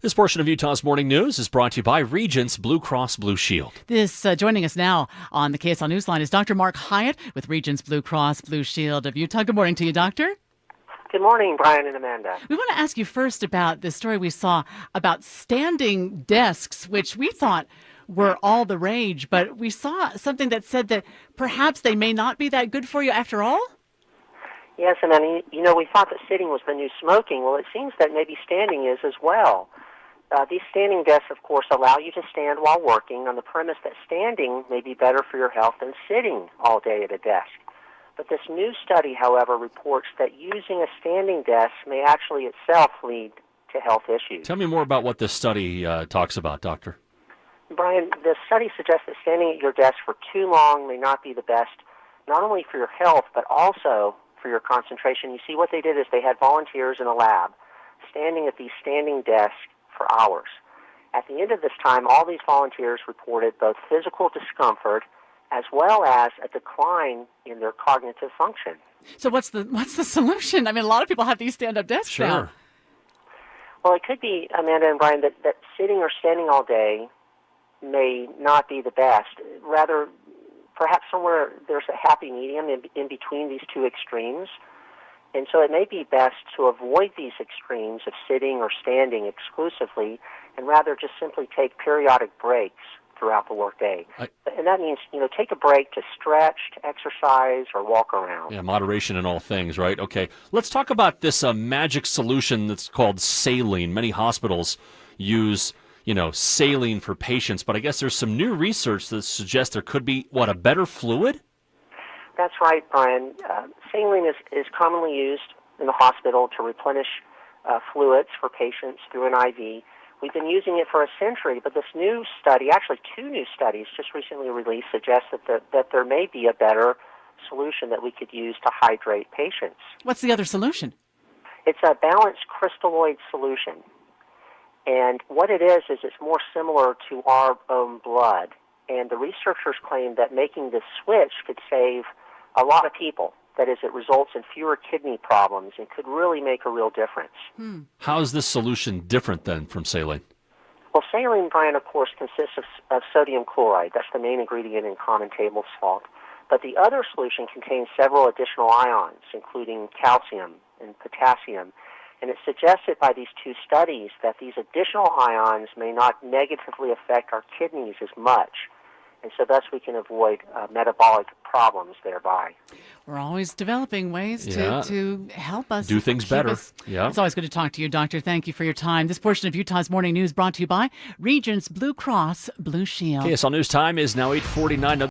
This portion of Utah's Morning News is brought to you by Regence Blue Cross Blue Shield. Joining us now on the KSL Newsline is Dr. Mark Hiatt with Regence Blue Cross Blue Shield of Utah. Good morning to you, Doctor. Good morning, Brian and Amanda. We want to ask you first about the story we saw about standing desks, which we thought were all the rage, but we saw something that said that perhaps they may not be that good for you after all? Yes, and then, we thought that sitting was the new smoking. Well, it seems that maybe standing is as well. These standing desks, of course, allow you to stand while working on the premise that standing may be better for your health than sitting all day at a desk. But this new study, however, reports that using a standing desk may actually itself lead to health issues. Tell me more about what this study talks about, Doctor. Brian, the study suggests that standing at your desk for too long may not be the best, not only for your health, but also for your concentration. You see, what they did is they had volunteers in a lab standing at these standing desks for hours. At the end of this time, all these volunteers reported both physical discomfort as well as a decline in their cognitive function. So what's the solution? I mean, a lot of people have these stand-up desks now. Well, it could be, Amanda and Brian, that sitting or standing all day may not be the best. Rather, perhaps somewhere there's a happy medium in between these two extremes. And so it may be best to avoid these extremes of sitting or standing exclusively and rather just simply take periodic breaks throughout the workday. And that means, take a break to stretch, to exercise, or walk around. Yeah, moderation in all things, right? Okay, let's talk about this magic solution that's called saline. Many hospitals use, saline for patients, but I guess there's some new research that suggests there could be, a better fluid? That's right, Brian. Saline is commonly used in the hospital to replenish fluids for patients through an IV. We've been using it for a century, but this new study, actually two new studies just recently released, suggest that there may be a better solution that we could use to hydrate patients. What's the other solution? It's a balanced crystalloid solution. And what it is it's more similar to our own blood. And the researchers claim that making this switch could save a lot of people. That is, it results in fewer kidney problems and could really make a real difference. How is this solution different then from saline? Well, saline, Brian, of course, consists of sodium chloride. That's the main ingredient in common table salt. But the other solution contains several additional ions, including calcium and potassium. And it's suggested by these two studies that these additional ions may not negatively affect our kidneys as much. And so thus we can avoid metabolic problems thereby. We're always developing ways to help us do things better. Yeah. It's always good to talk to you, Doctor. Thank you for your time. This portion of Utah's Morning News brought to you by Regence Blue Cross Blue Shield. KSL News time is now 8:49.